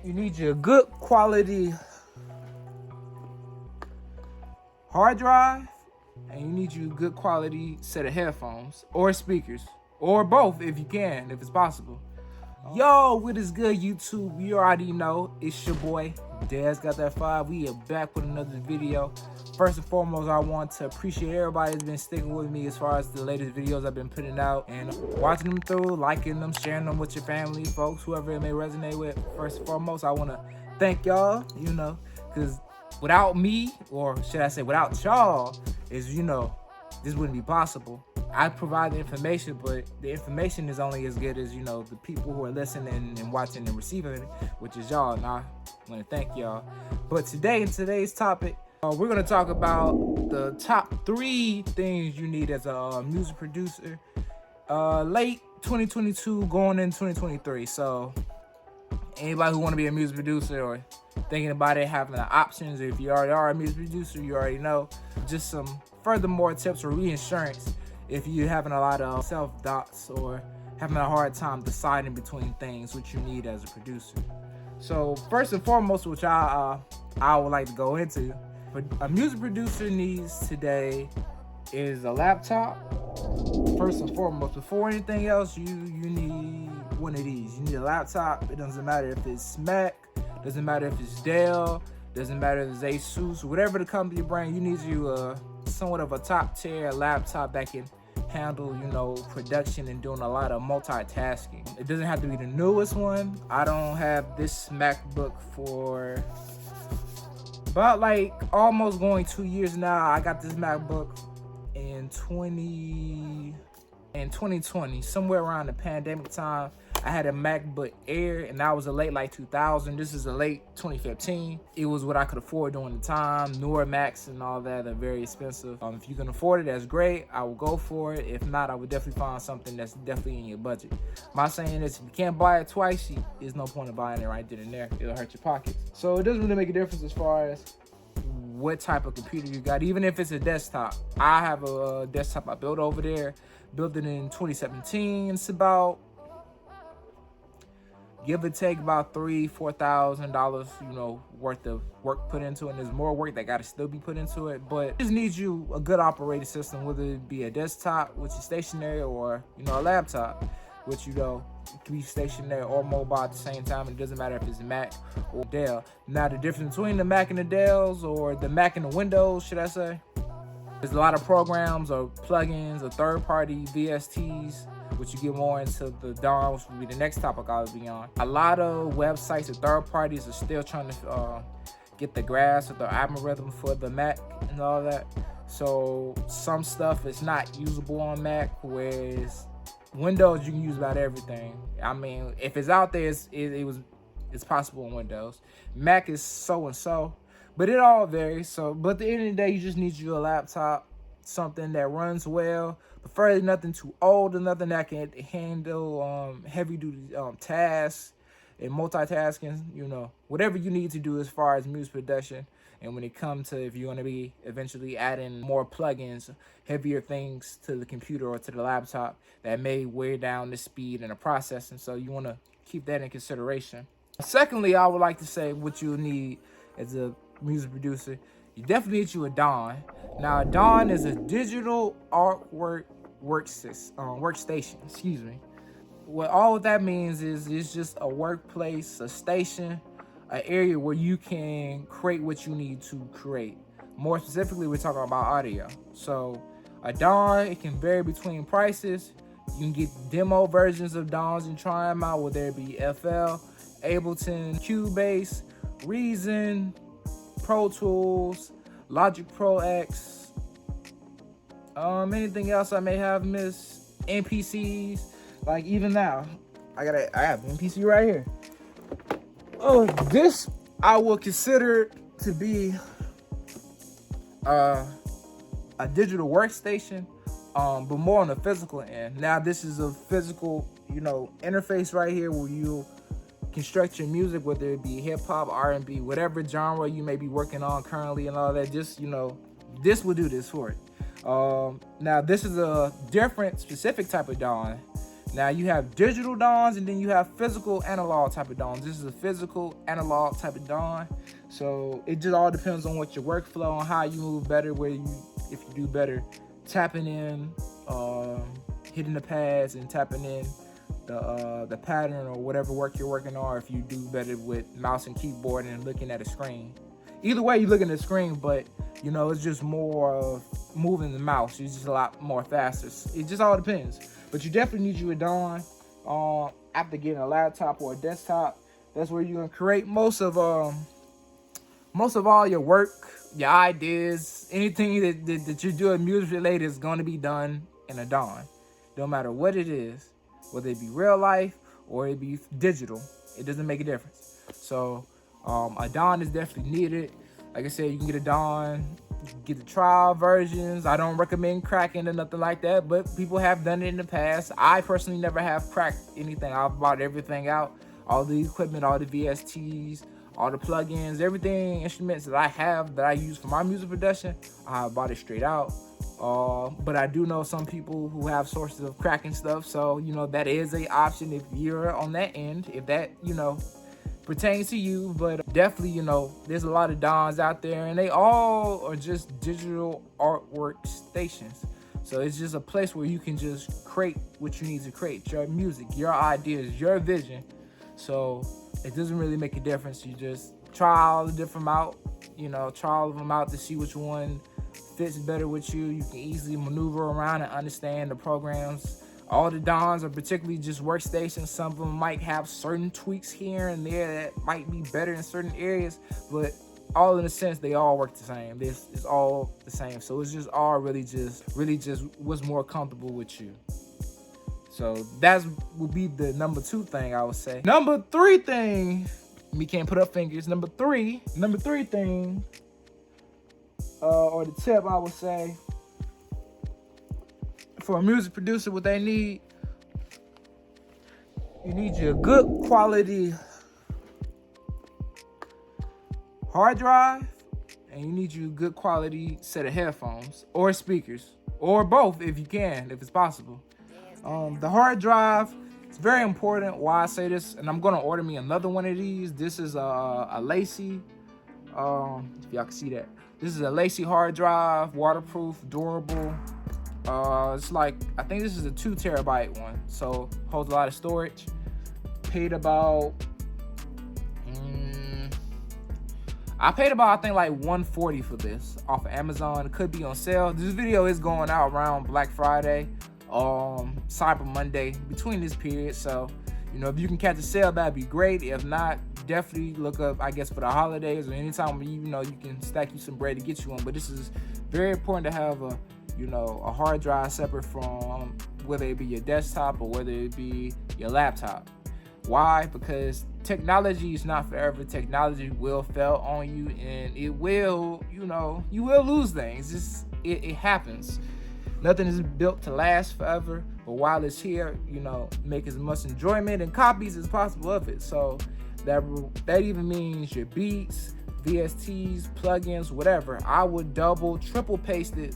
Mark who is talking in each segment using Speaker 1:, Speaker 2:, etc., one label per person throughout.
Speaker 1: You need your good quality hard drive, and you need you a good quality set of headphones or speakers, or both if you can, if it's possible. Yo, what is good, YouTube? You already know it's your boy DeZGotThatFire. We are back with another video. First and foremost, I want to appreciate everybody that's been sticking with me as far as the latest videos I've been putting out and watching them through, liking them, sharing them with your family, folks, whoever it may resonate with. First and foremost, I want to thank y'all, because without me, or should I say without y'all, this wouldn't be possible. I provide the information, but the information is only as good as, the people who are listening and watching and receiving it, which is y'all, and I want to thank y'all. But today, in today's topic, we're going to talk about the top 3 things you need as a music producer, late 2022 going in 2023. So anybody who want to be a music producer or thinking about it, having the options, if you already are a music producer, you already know, just some furthermore tips or reinsurance if you're having a lot of self-doubts or having a hard time deciding between things, which you need as a producer. So first and foremost, which I would like to go into, but a music producer needs today is a laptop. First and foremost, before anything else, you need one of these. You need a laptop. It doesn't matter if it's Mac, doesn't matter if it's Dell, doesn't matter if it's Asus, whatever the company brand. You need you somewhat of a top tier laptop that can handle, production and doing a lot of multitasking. It doesn't have to be the newest one. I don't have this MacBook for about almost going 2 years now. I got this MacBook in 2020, somewhere around the pandemic time. I had a MacBook Air, and that was a late 2000. This is a late 2015. It was what I could afford during the time. Newer Macs and all that are very expensive. If you can afford it, that's great. I will go for it. If not, I would definitely find something that's definitely in your budget. My saying is, if you can't buy it twice, there's no point in buying it right then and there. It'll hurt your pockets. So it doesn't really make a difference as far as what type of computer you got, even if it's a desktop. I have a desktop I built over there, built it in 2017. It's about, give or take, about $3,000-$4,000, worth of work put into it. And there's more work that got to still be put into it, but it just needs you a good operating system, whether it be a desktop, which is stationary, or a laptop, which it can be stationary or mobile at the same time. And it doesn't matter if it's Mac or Dell. Now, the difference between the Mac and the Dells, or the Mac and the Windows, should I say, there's a lot of programs or plugins or third-party VSTs, which you get more into the DAW, which will be the next topic I'll be on. A lot of websites or third parties are still trying to get the grasp of the algorithm for the Mac and all that. So some stuff is not usable on Mac, whereas Windows, you can use about everything. I mean, if it's out there, it's possible on Windows. Mac is so and so, but it all varies. So, but at the end of the day, you just need you a laptop, something that runs well, preferably nothing too old or nothing that can handle heavy duty tasks and multitasking. Whatever you need to do as far as music production. And when it comes to, if you're going to be eventually adding more plugins, heavier things to the computer or to the laptop that may wear down the speed and the processing. So you want to keep that in consideration. Secondly, I would like to say what you'll need as a music producer. You definitely need you a DAW. Now, a DAW is a digital artwork workstation. Excuse me. All that means is it's just a workplace, a station, an area where you can create what you need to create. More specifically, we're talking about audio. So a DAW, it can vary between prices. You can get demo versions of DAWs and try them out, whether it be FL, Ableton, Cubase, Reason, Pro Tools, Logic Pro X, anything else I may have missed, NPCs. Like even now, I have NPC right here. Oh, this I will consider to be a digital workstation, but more on the physical end. Now, this is a physical, interface right here where you construct your music, whether it be hip hop, R&B, whatever genre you may be working on currently and all that. Just, this will do this for it. Now, this is a different specific type of DAW. Now you have digital DAWs, and then you have physical analog type of DAWs. This is a physical analog type of DAW. So it just all depends on what your workflow, on how you move better, if you do better tapping in, hitting the pads and tapping in the pattern or whatever work you're working on, or if you do better with mouse and keyboard and looking at a screen. Either way, you're looking at the screen, but it's just more of moving the mouse. It's just a lot more faster. It just all depends. But you definitely need you a DAW after getting a laptop or a desktop. That's where you're gonna create most of all your work, your ideas, anything that you're doing music related is gonna be done in a DAW. No matter what it is, whether it be real life or it be digital, it doesn't make a difference. So a DAW is definitely needed. Like I said, you can get a DAW, get the trial versions. I don't recommend cracking or nothing like that, but people have done it in the past. I personally never have cracked anything. I've bought everything out, all the equipment, all the VSTs, all the plugins, everything, instruments that I have that I use for my music production, I bought it straight out. But I do know some people who have sources of cracking stuff, so that is an option if you're on that end, if that pertains to you. But definitely there's a lot of DAWs out there, and they all are just digital artwork stations. So it's just a place where you can just create what you need to create, your music, your ideas, your vision. So it doesn't really make a difference. You just try all the different out, try all of them out to see which one fits better with you. You can easily maneuver around and understand the programs. All the DAWs are particularly just workstations. Some of them might have certain tweaks here and there that might be better in certain areas, but all in a sense, they all work the same. It's all the same. So it's just all really just what's more comfortable with you. So that would be the number 2 thing I would say. Number 3 thing, me can't put up fingers. Number three thing, or the tip I would say for a music producer, what they need, you need your good quality hard drive, and you need you a good quality set of headphones or speakers, or both if you can, if it's possible. The hard drive is very important. Why I say this, and I'm gonna order me another one of these. This is a Lacy, if y'all can see that. This is a Lacy hard drive, waterproof, durable. It's like, I think this is a 2 terabyte one, so holds a lot of storage. Paid about, I paid about, I think like $140 for this off of Amazon. It could be on sale. This video is going out around Black Friday, Cyber Monday, between this period. So, if you can catch a sale, that'd be great. If not, definitely look up, I guess, for the holidays or anytime when you can stack you some bread to get you one. But this is very important to have a hard drive separate from whether it be your desktop or whether it be your laptop. Why? Because technology is not forever. Technology will fail on you, and it will, you will lose things. It happens. Nothing is built to last forever, but while it's here, make as much enjoyment and copies as possible of it. So that even means your beats, VSTs, plugins, whatever. I would double, triple paste it,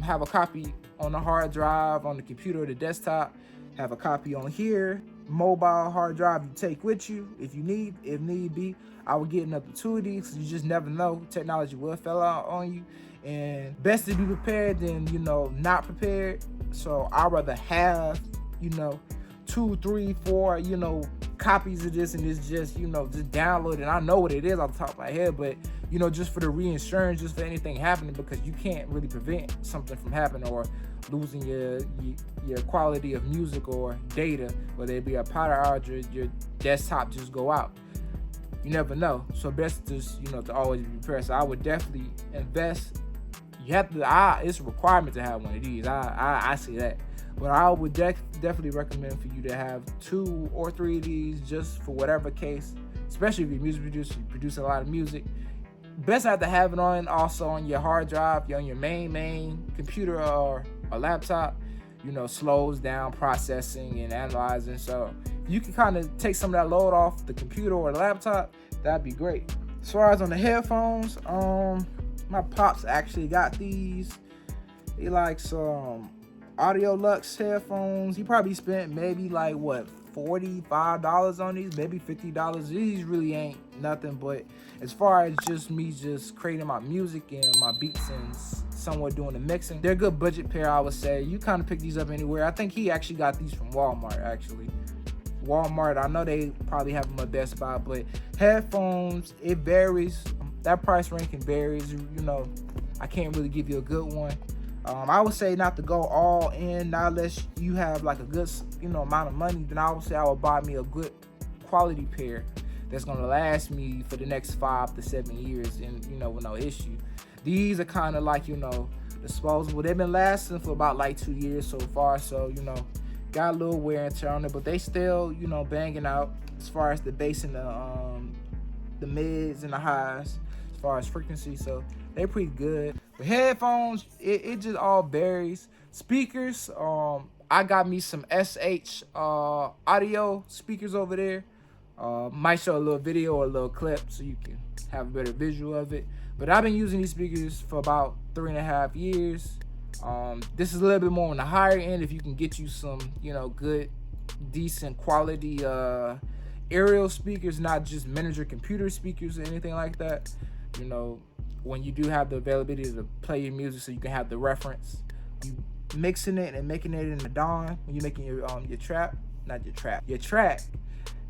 Speaker 1: have a copy on the hard drive, on the computer or the desktop, have a copy on here, mobile hard drive you take with you if need be. I would get another 2 of these, because you just never know. Technology will fail out on you, and best to be prepared than not prepared. So I'd rather have 2, 3, 4 copies of this, and it's just just download it. I know what it is off the top of my head, but just for the reinsurance, just for anything happening, because you can't really prevent something from happening or losing your quality of music or data, whether it be a power outage or your desktop just go out. You never know. So best just to always be prepared. So I would definitely invest. You have to. It's a requirement to have one of these. I see that. But I would definitely recommend for you to have 2 or 3 of these, just for whatever case. Especially if you're a music producer, you produce a lot of music. Best not to have it also on your hard drive, on your main computer or laptop. Slows down processing and analyzing. So if you can kind of take some of that load off the computer or the laptop, that'd be great. As far as on the headphones, my pops actually got these. He likes Audio Lux headphones. He probably spent maybe like what, $45 on these, maybe $50. These really ain't nothing, but as far as just me just creating my music and my beats and somewhat doing the mixing, they're a good budget pair, I would say. You kind of pick these up anywhere. I think he actually got these from Walmart, actually. Walmart, I know they probably have them at Best Buy, but headphones, it varies. That price ranking varies, you know. I can't really give you a good one. I would say not to go all in, not unless you have like a good, you know, amount of money. Then I would say I would buy me a good quality pair that's gonna last me for the next 5 to 7 years, and you know, with no issue. These are kind of like, you know, disposable. They've been lasting for about like 2 years so far, so you know, got a little wear and tear on it, but they still, you know, banging out as far as the bass and the mids and the highs, as far as frequency. So they're pretty good. But headphones, it just all varies. Speakers, I got me some SH audio speakers over there. Might show a little video or a little clip so you can have a better visual of it. But I've been using these speakers for about 3.5 years. This is a little bit more on the higher end if you can get you some, you know, good, decent quality aerial speakers, not just miniature computer speakers or anything like that. You know, when you do have the availability to play your music so you can have the reference, you mixing it and making it in the dawn when you're making your track,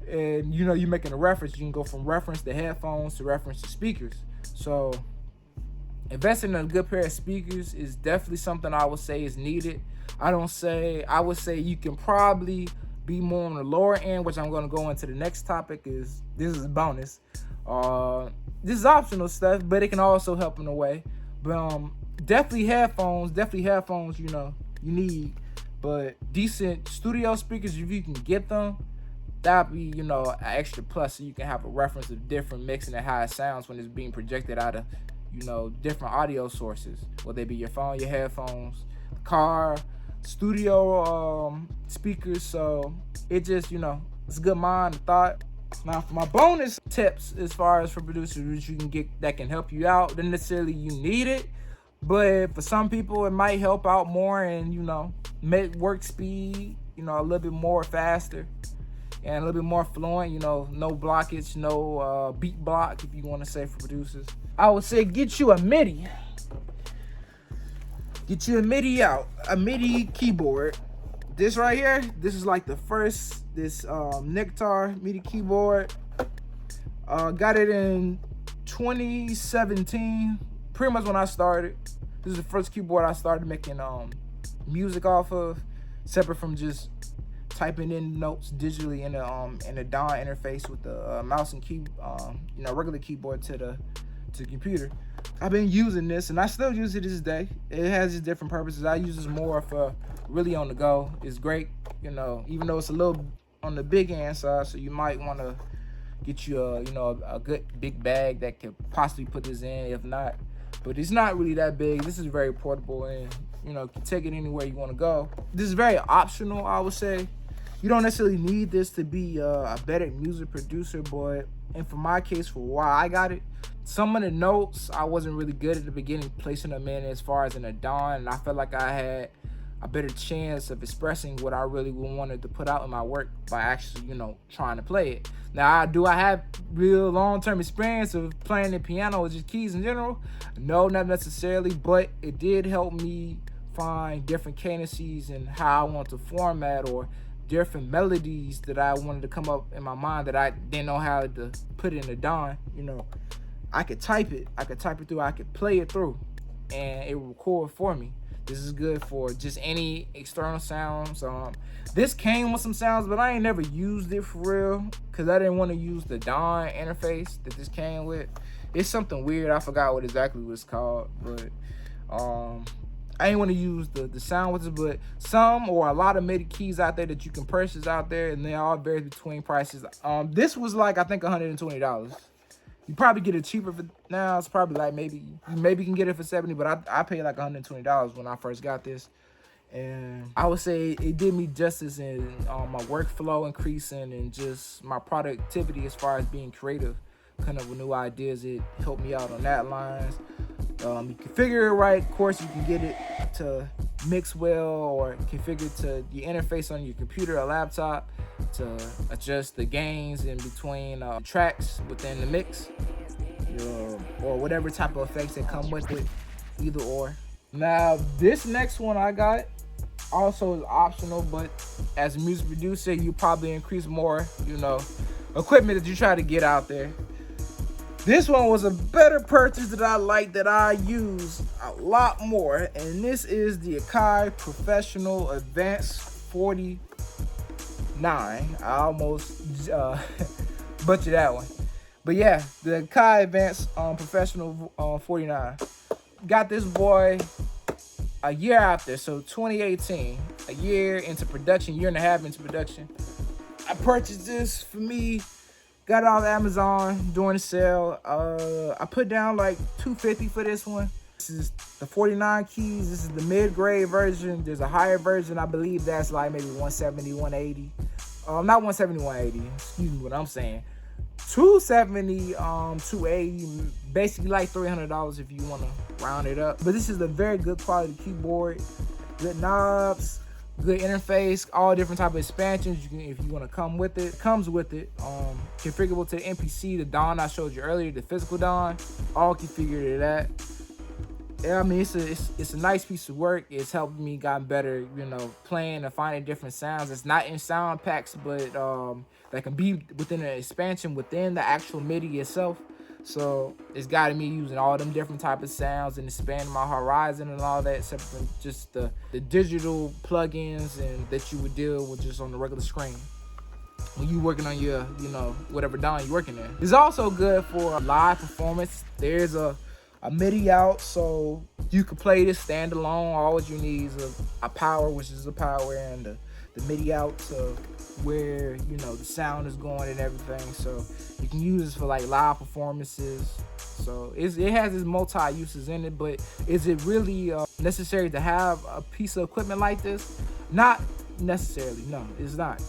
Speaker 1: and you know, you're making a reference, you can go from reference to headphones to reference to speakers. So investing in a good pair of speakers is definitely something I would say is needed. I would say you can probably be more on the lower end, which I'm going to go into the next topic. This is a bonus. This is optional stuff, but it can also help in a way. But definitely headphones, you know, you need. But decent studio speakers, if you can get them, that'd be, you know, an extra plus, so you can have a reference of different mixing and how it sounds when it's being projected out of, you know, different audio sources, whether it be your phone, your headphones, car, studio speakers. So it just, you know, it's a good mind thought. Now for my bonus tips, as far as for producers which you can get that can help you out, then necessarily you need it, but for some people it might help out more and, you know, make work speed, you know, a little bit more faster and a little bit more fluent, you know, no blockage, no beat block, if you want to say, for producers. I would say get you a MIDI. Get you a MIDI keyboard. This right here, this is like the first, this Nectar MIDI keyboard. Got it in 2017, pretty much when I started. This is the first keyboard I started making music off of, separate from just typing in notes digitally in the DAW interface with the mouse and key, you know, regular keyboard to the computer. I've been using this and I still use it to this day. It has its different purposes. I use this more for really on the go. It's great, you know, even though it's a little on the big hand side, so you might want to get you a, you know, a good big bag that could possibly put this in, if not. But it's not really that big. This is very portable and, you know, can take it anywhere you want to go. This is very optional, I would say. You don't necessarily need this to be a better music producer, but, and for my case, for why I got it, some of the notes I wasn't really good at the beginning placing them in as far as in a DAW, and I felt like I had a better chance of expressing what I really wanted to put out in my work by actually, you know, trying to play it. Now, do I have real long-term experience of playing the piano or just keys in general? No, not necessarily, but it did help me find different cadences and how I want to format, or different melodies that I wanted to come up in my mind that I didn't know how to put in the DAW. You know, I could type it through, I could play it through, and it will record for me. This is good for just any external sounds. This came with some sounds, but I ain't never used it for real because I didn't want to use the DAW interface that this came with. It's something weird. I forgot what it's called, but I ain't want to use the sound with it. But some or a lot of MIDI keys out there that you can purchase out there, and they all vary between prices. This was like, I think, $120. You probably get it cheaper for now. It's probably like maybe you can get it for $70, but I paid like $120 when I first got this, and I would say it did me justice in my workflow increasing and just my productivity as far as being creative, kind of with new ideas. It helped me out on that lines. You configure it right, of course. You can get it to mix well or configure to your interface on your computer or laptop to adjust the gains in between tracks within the mix, or whatever type of effects that come with it, either or. Now, this next one I got also is optional, but as a music producer, you probably increase more, equipment that you try to get out there. This one was a better purchase that I like, that I use a lot more, and this is the Akai Professional Advanced 49. I almost butchered that one. But yeah, the Akai Advanced Professional 49. Got this boy a year out there, so 2018, a year into production, year and a half into production. I purchased this for me. Got it off Amazon during the sale. I put down like $250 for this one. This is the 49 keys. This is the mid-grade version. There's a higher version. I believe that's like maybe 170, 180. Not 170, 180. Excuse me what I'm saying. 270, 280, basically like $300 if you want to round it up. But this is a very good quality keyboard. Good knobs, good interface, all different type of expansions you can, if you want to come with it. Comes with it. Configurable to the MPC, the Dawn I showed you earlier, the physical Dawn, all configured to that. Yeah, I mean, it's a nice piece of work. It's helped me gotten better, playing and finding different sounds. It's not in sound packs, but that can be within an expansion within the actual MIDI itself. So it's gotten me using all them different type of sounds and expanding my horizon and all that, except for just the digital plugins and that you would deal with just on the regular screen when you working on your, whatever Dawn you're working in. It's also good for live performance. There's a MIDI out, so you can play this standalone. All you need is a power, which is a power, and the MIDI out to where the sound is going and everything. So you can use this for like live performances. So it has its multi uses in it, but is it really necessary to have a piece of equipment like this? Not necessarily. No, it's not.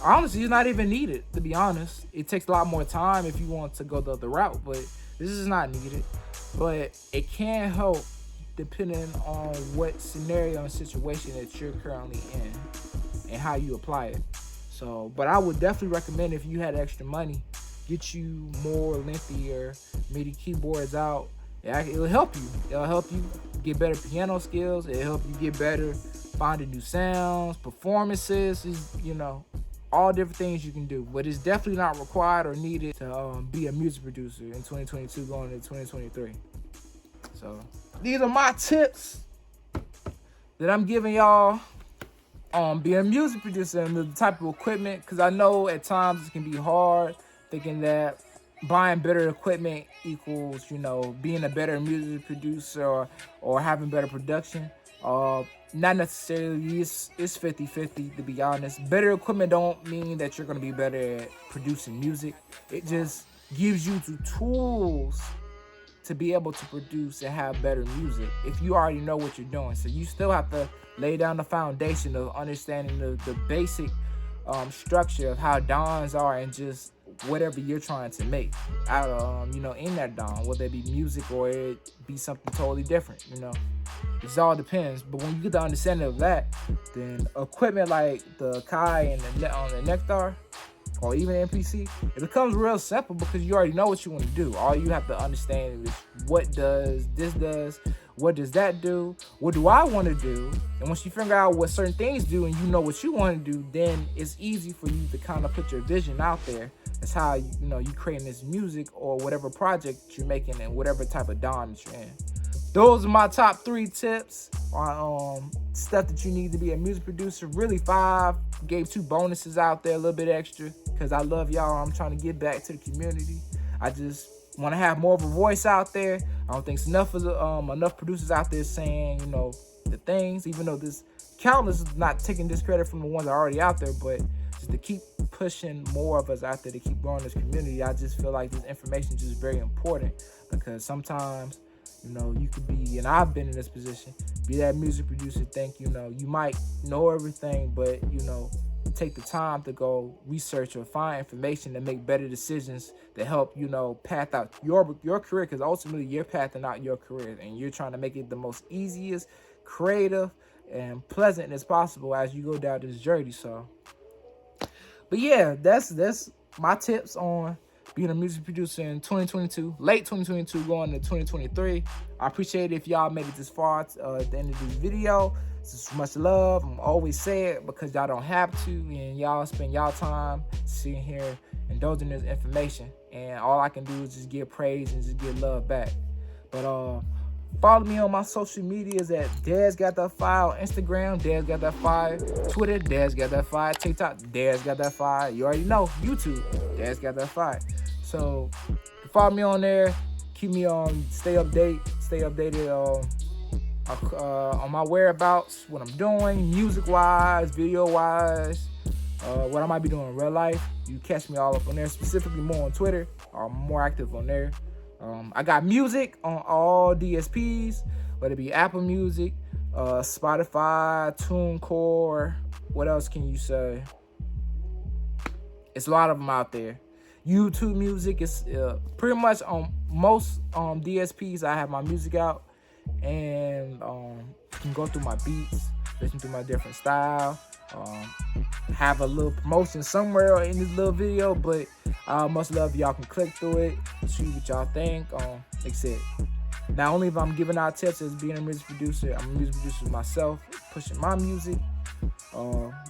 Speaker 1: Honestly, it's not even needed, to be honest. It takes a lot more time if you want to go the other route, but this is not needed. But it can help depending on what scenario and situation that you're currently in and how you apply it. So, but I would definitely recommend, if you had extra money, get you more lengthier MIDI keyboards out. It'll help you. It'll help you get better piano skills. It'll help you get better finding new sounds, performances, all different things you can do. But it's definitely not required or needed to be a music producer in 2022 going into 2023. So these are my tips that I'm giving y'all on being a music producer and the type of equipment, because I know at times it can be hard thinking that buying better equipment equals, being a better music producer or having better production. Not necessarily. It's 50-50, to be honest. Better equipment don't mean that you're going to be better at producing music. It just gives you the tools to be able to produce and have better music if you already know what you're doing. So you still have to lay down the foundation of understanding the basic structure of how Dawns are and just whatever you're trying to make out of, in that Dawn, whether it be music or it be something totally different, It all depends. But when you get the understanding of that, then equipment like the Kai and the Nectar, or even MPC, it becomes real simple because you already know what you want to do. All you have to understand is what does this does, what does that do, what do I want to do, and once you figure out what certain things do and you know what you want to do, then it's easy for you to kind of put your vision out there. That's how you creating this music or whatever project you're making and whatever type of Dawn that you're in. Those are my top 3 tips on stuff that you need to be a music producer. Really 5. Gave 2 bonuses out there, a little bit extra, because I love y'all. I'm trying to get back to the community. I just want to have more of a voice out there. I don't think it's enough producers out there saying, the things, even though this countless is not taking this credit from the ones that are already out there, but just to keep pushing more of us out there to keep growing this community. I just feel like this information is just very important, because sometimes you could be, and I've been in this position, be that music producer, think, you might know everything, but, take the time to go research or find information and make better decisions to help, path out your career, because ultimately you're pathing out your career and you're trying to make it the most easiest, creative, and pleasant as possible as you go down this journey. So, but yeah, that's my tips on being a music producer in 2022, late 2022, going to 2023. I appreciate it if y'all made it this far at the end of this video. It's much love. I'm always say it because y'all don't have to, and y'all spend y'all time sitting here indulging this information. And all I can do is just give praise and just give love back. But follow me on my social medias at DeZGotThatFire on Instagram, DeZGotThatFire, Twitter, DeZGotThatFire, TikTok, DeZGotThatFire. You already know, YouTube, DeZGotThatFire. So follow me on there. Keep me on, stay updated on my whereabouts, what I'm doing, music-wise, video-wise, what I might be doing in real life. You catch me all up on there, specifically more on Twitter. I'm more active on there. I got music on all DSPs, whether it be Apple Music, Spotify, TuneCore. What else can you say? It's a lot of them out there. YouTube Music is pretty much on most DSPs. I have my music out, and you can go through my beats, listen to my different style. Have a little promotion somewhere in this little video, but much love. Y'all can click through it, see what y'all think. Like I said, not only if I'm giving out tips as being a music producer, I'm a music producer myself, pushing my music.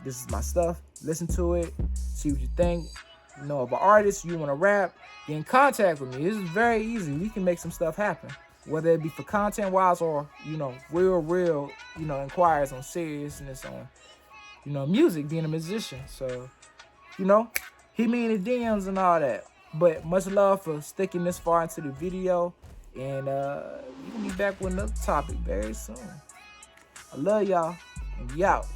Speaker 1: This is my stuff. Listen to it, see what you think. You know, if an artist, you want to rap, get in contact with me. This is very easy. We can make some stuff happen, whether it be for content wise or, you know, real, you know, inquiries on seriousness on, you know, music, being a musician. So, you know, hit me in the DMs and all that. But much love for sticking this far into the video. And we can be back with another topic very soon. I love y'all, and we out.